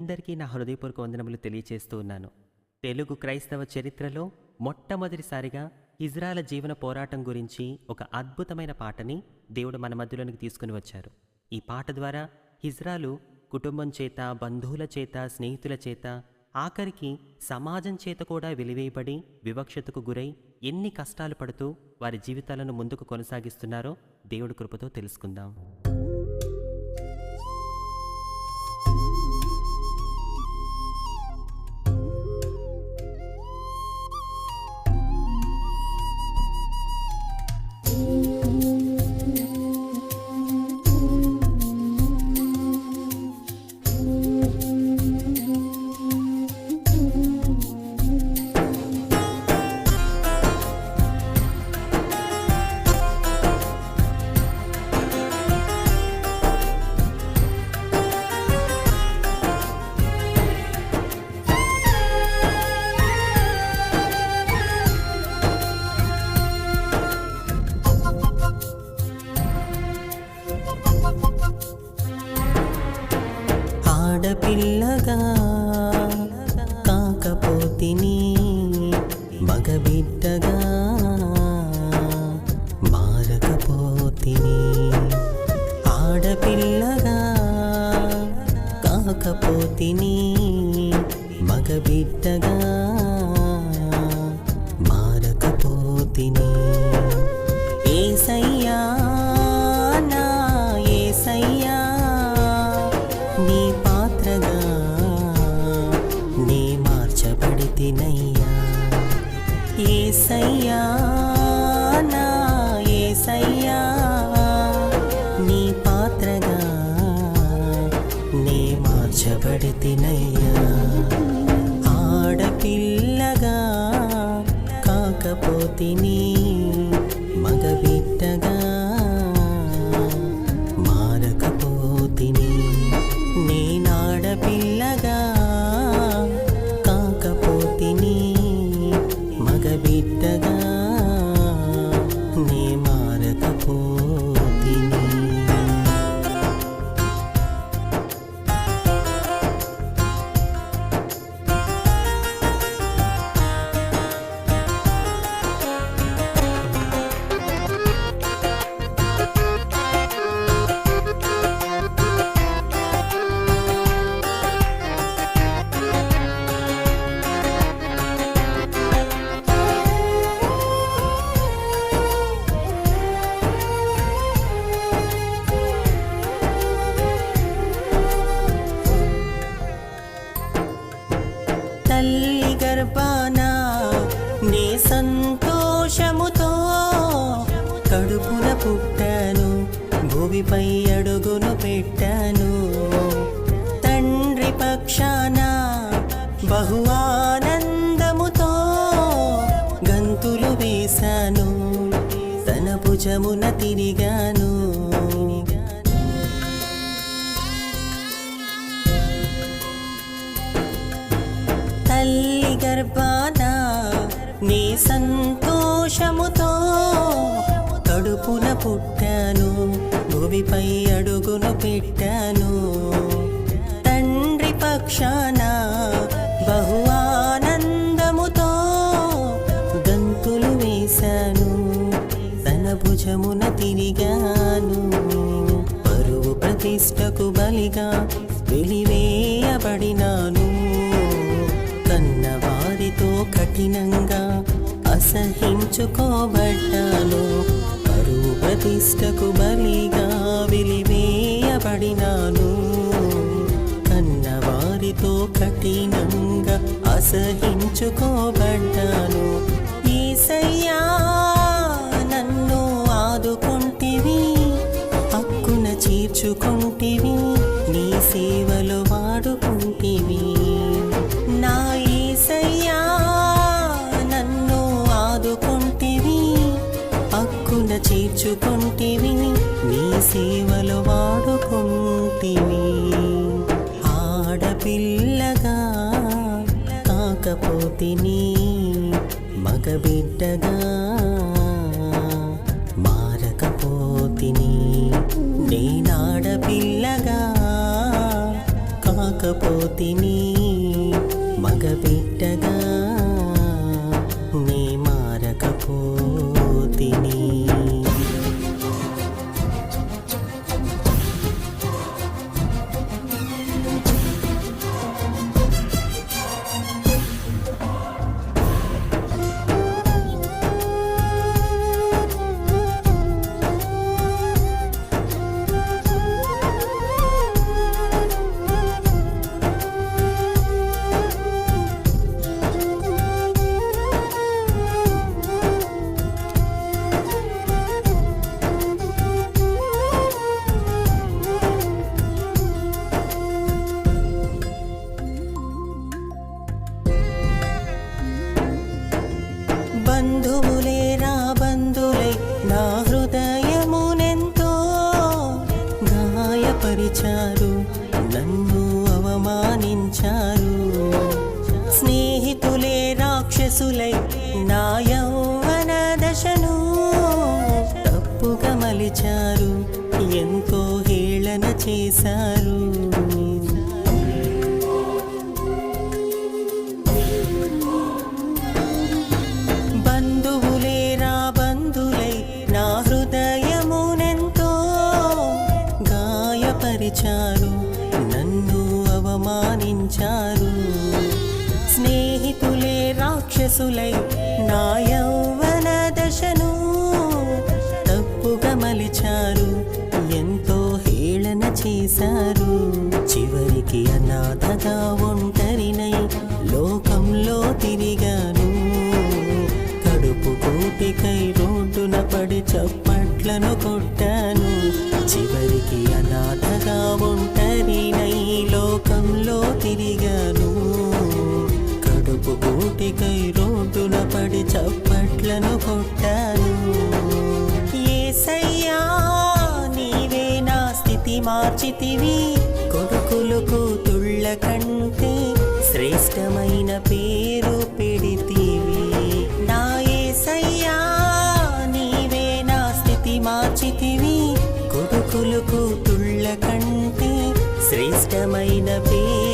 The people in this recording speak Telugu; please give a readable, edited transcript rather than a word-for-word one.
అందరికీ నా హృదయపూర్వక వందనములు తెలియచేస్తూ ఉన్నాను. తెలుగు క్రైస్తవ చరిత్రలో మొట్టమొదటిసారిగా ఇజ్రాయెల్ జీవన పోరాటం గురించి ఒక అద్భుతమైన పాటని దేవుడు మన మధ్యలోనికి తీసుకుని వచ్చారు. ఈ పాట ద్వారా ఇజ్రాయెలు కుటుంబం చేత, బంధువుల చేత, స్నేహితుల చేత, ఆఖరికి సమాజం చేత కూడా వెలివేయబడి వివక్షతకు గురై ఎన్ని కష్టాలు పడుతూ వారి జీవితాలను ముందుకు కొనసాగిస్తున్నారో దేవుడి కృపతో తెలుసుకుందాం. ఆడపిల్లగా కాకపోతిని మగబిడ్డగా మారకపోతిని. ఆడపిల్లగా కాకపోతిని మగబిడ్డగా మారకపోతిని. యేసయ్యా నా యేసయ్యా నీ పాత్రగా నే మార్చబడితినయ్యా. యేసయ్యా నా యేసయ్యా నీ పాత్రగా నే మార్చబడితినయ్యా. ఆడపిల్లగా కాకపోతిని మగబిడ్డగా మారకపోతిని. నేనాడపిల్లగా కాకపోతిని మగబిడ్డగా నే మారకపోతిని. తల్లి గర్భాన నే సంతోషముతో కడుపున పుట్టాను, భూమిపై అడుగును పెట్టాను. తండ్రి పక్షాన బహు ఆనందముతో గంతులు వేశాను, తన భుజమున తిరిగాను. తల్లి గర్భాన నీ సంతోషముతో కడుపున పుట్టాను, భూమిపై అడుగును పెట్టాను. తండ్రి పక్షాన బహు ఆనందముతో గంతులు వేశాను, తన భుజమున తిరిగాను. పరువు ప్రతిష్టకు బలిగా వెలివేయబడినాను, కన్నవారితో కఠినంగా అసహించుకోబడ్డాను. పరువు ప్రతిష్టకు బలిగా వెలివేయబడినాను, కన్నవారితో కఠినంగా అసహించుకోబడ్డాను. యేసయ్యా నన్ను ఆదుకుంటివి, హక్కున చేర్చుకుంటివి, నీ సేవలో వాడుకుంటివి. నా యేసయ్యా నన్ను ఆదుకుంటివి, హక్కున చేర్చుకుంటివి, నీ సేవలో వాడుకుంటివి. ఆడపిల్లగా కాకపోతిని మగబిడ్డగా మారకపోతిని. నేనాడపిల్లగా కాకపోతిని మగబిడ్డగా నీ మారకపోతిని. బంధువులే నా బంధులై నా హృదయమునెంతో గాయపరిచారు, నన్ను అవమానించారు. స్నేహితులే రాక్షసులై నా యౌవన దశను తప్పుగా మలిచారు, ఎంతో హేళన చేశారు. బంధువులే నా బంధులై నా హృదయమునెంతో గాయపరిచారు, నన్ను అవమానించారు. స్నేహితులే రాక్షసులై నా యౌవన దశను తప్పుగా మలిచారు, ఎంతో హేళన చేశారు. చివరికి అనాథగా ఒంటరినై లోకంలో తిరిగాను, కడుపు కూటికై రోడ్డున పడి చప్పట్లను కొట్టాను. చివరికి అనాథగా ఒంటరినై లోకంలో తిరిగాను, కడుపు కూటికై రోడ్డున పడి చప్పట్లను కొట్టాను. యేసయ్యా నీవే నా స్థితి మార్చితివి, కొడుకులు కూతుళ్ళ కంటే శ్రేష్టమైన పేరు పెడితివి. నా యేసయ్యా నీవే నా స్థితి మార్చితివి, కొడుకులు కూతుళ్ళ కంటే శ్రేష్టమైన పేరు